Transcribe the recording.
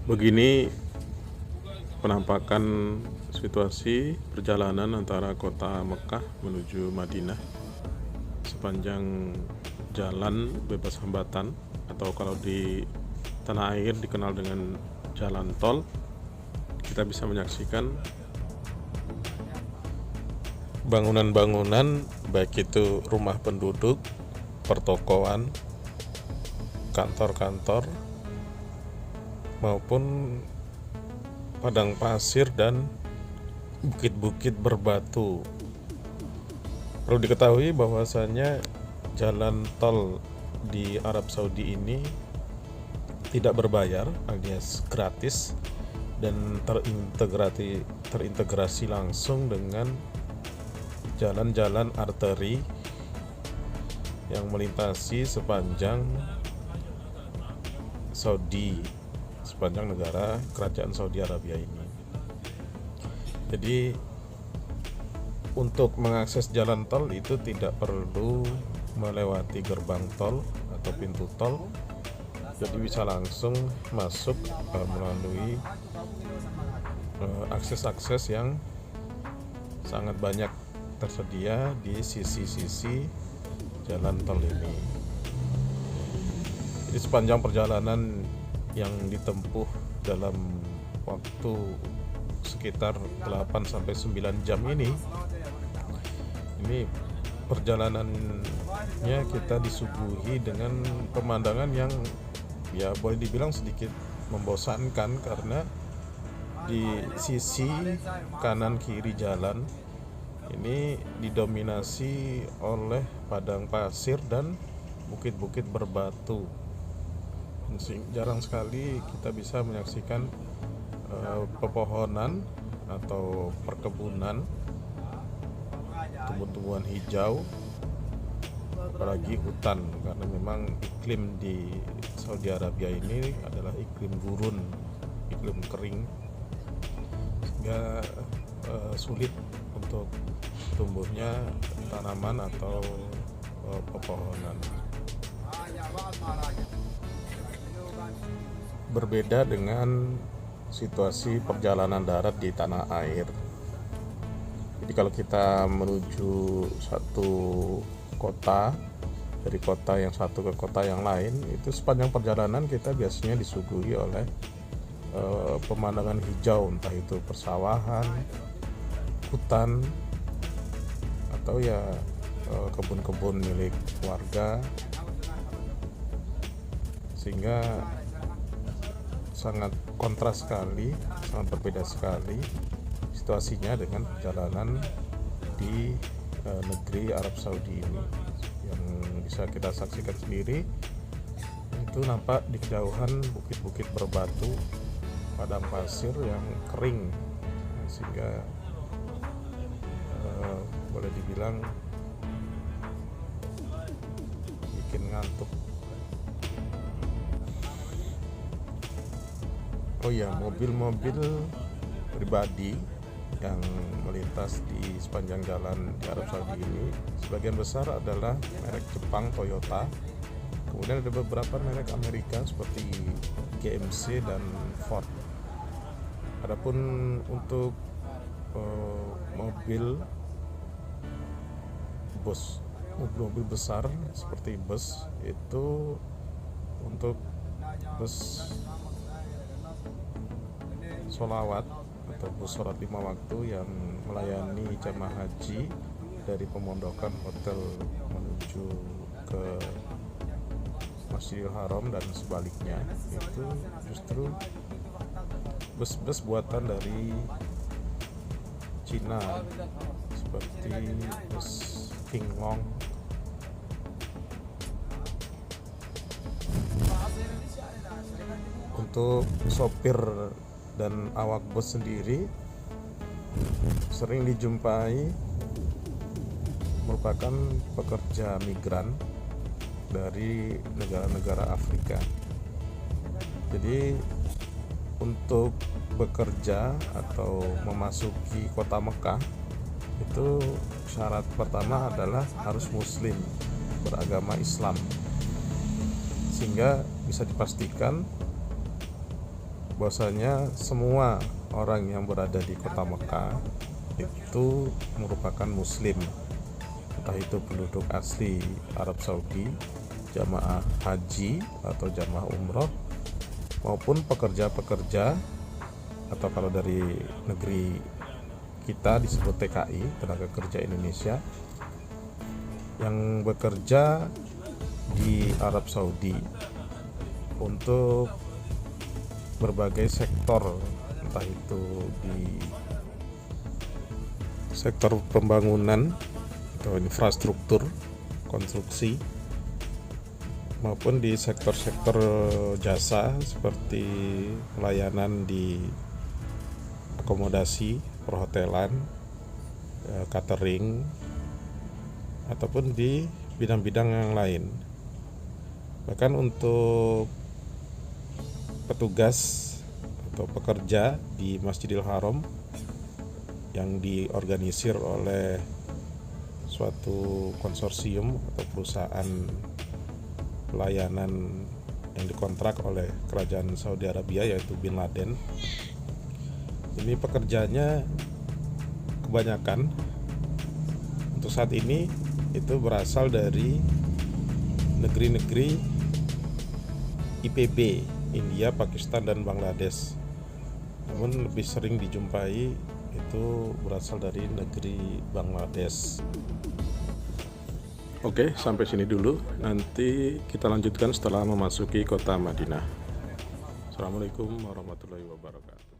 Begini penampakan situasi perjalanan antara kota Mekah menuju Madinah sepanjang jalan bebas hambatan, atau kalau di tanah air dikenal dengan jalan tol. Kita bisa menyaksikan bangunan-bangunan, baik itu rumah penduduk, pertokoan, kantor-kantor, maupun padang pasir dan bukit-bukit berbatu. Perlu diketahui bahwasanya jalan tol di Arab Saudi ini tidak berbayar alias gratis dan terintegrasi langsung dengan jalan-jalan arteri yang melintasi sepanjang sepanjang negara kerajaan Saudi Arabia ini. Jadi untuk mengakses jalan tol itu tidak perlu melewati gerbang tol atau pintu tol, jadi bisa langsung masuk melalui akses-akses yang sangat banyak tersedia di sisi-sisi jalan tol ini. Jadi sepanjang perjalanan yang ditempuh dalam waktu sekitar 8-9 jam ini perjalanannya kita disuguhi dengan pemandangan yang ya boleh dibilang sedikit membosankan, karena di sisi kanan kiri jalan ini didominasi oleh padang pasir dan bukit-bukit berbatu. Jarang sekali kita bisa menyaksikan pepohonan atau perkebunan, tumbuh-tumbuhan hijau, apalagi hutan, karena memang iklim di Saudi Arabia ini adalah iklim gurun, iklim kering, sehingga sulit untuk tumbuhnya tanaman atau pepohonan. Berbeda dengan situasi perjalanan darat di tanah air. Jadi kalau kita menuju satu kota, dari kota yang satu ke kota yang lain, itu sepanjang perjalanan kita biasanya disuguhi oleh pemandangan hijau, entah itu persawahan, hutan, atau ya kebun-kebun milik warga, sehingga sangat kontras sekali, sangat berbeda sekali situasinya dengan perjalanan di negeri Arab Saudi ini. Yang bisa kita saksikan sendiri itu nampak di kejauhan bukit-bukit berbatu, padang pasir yang kering, sehingga boleh dibilang bikin ngantuk. Oh ya, mobil-mobil pribadi yang melintas di sepanjang jalan di Arab Saudi ini sebagian besar adalah merek Jepang Toyota. Kemudian ada beberapa merek Amerika seperti GMC dan Ford. Adapun untuk mobil besar seperti bus, itu untuk bus sholawat atau bus sholat 5 waktu yang melayani jemaah haji dari pemondokan hotel menuju ke Masjidil Haram dan sebaliknya, itu justru bus-bus buatan dari Cina seperti bus King Long. Untuk sopir dan awak bus sendiri sering dijumpai merupakan pekerja migran dari negara-negara Afrika. Jadi untuk bekerja atau memasuki kota Mekah itu syarat pertama adalah harus muslim, beragama Islam, sehingga bisa dipastikan bahwasanya semua orang yang berada di kota Mekah itu merupakan muslim, entah itu penduduk asli Arab Saudi, jamaah haji atau jamaah umroh, maupun pekerja-pekerja, atau kalau dari negeri kita disebut TKI, tenaga kerja Indonesia, yang bekerja di Arab Saudi untuk berbagai sektor, entah itu di sektor pembangunan atau infrastruktur, konstruksi, maupun di sektor-sektor jasa seperti pelayanan di akomodasi, perhotelan, catering, ataupun di bidang-bidang yang lain. Bahkan untuk petugas atau pekerja di Masjidil Haram yang diorganisir oleh suatu konsorsium atau perusahaan pelayanan yang dikontrak oleh kerajaan Saudi Arabia, yaitu Bin Laden. Ini pekerjanya kebanyakan untuk saat ini itu berasal dari negeri-negeri IPB, India, Pakistan, dan Bangladesh. Namun lebih sering dijumpai itu berasal dari negeri Bangladesh. Oke, sampai sini dulu. Nanti kita lanjutkan setelah memasuki kota Madinah. Assalamualaikum warahmatullahi wabarakatuh.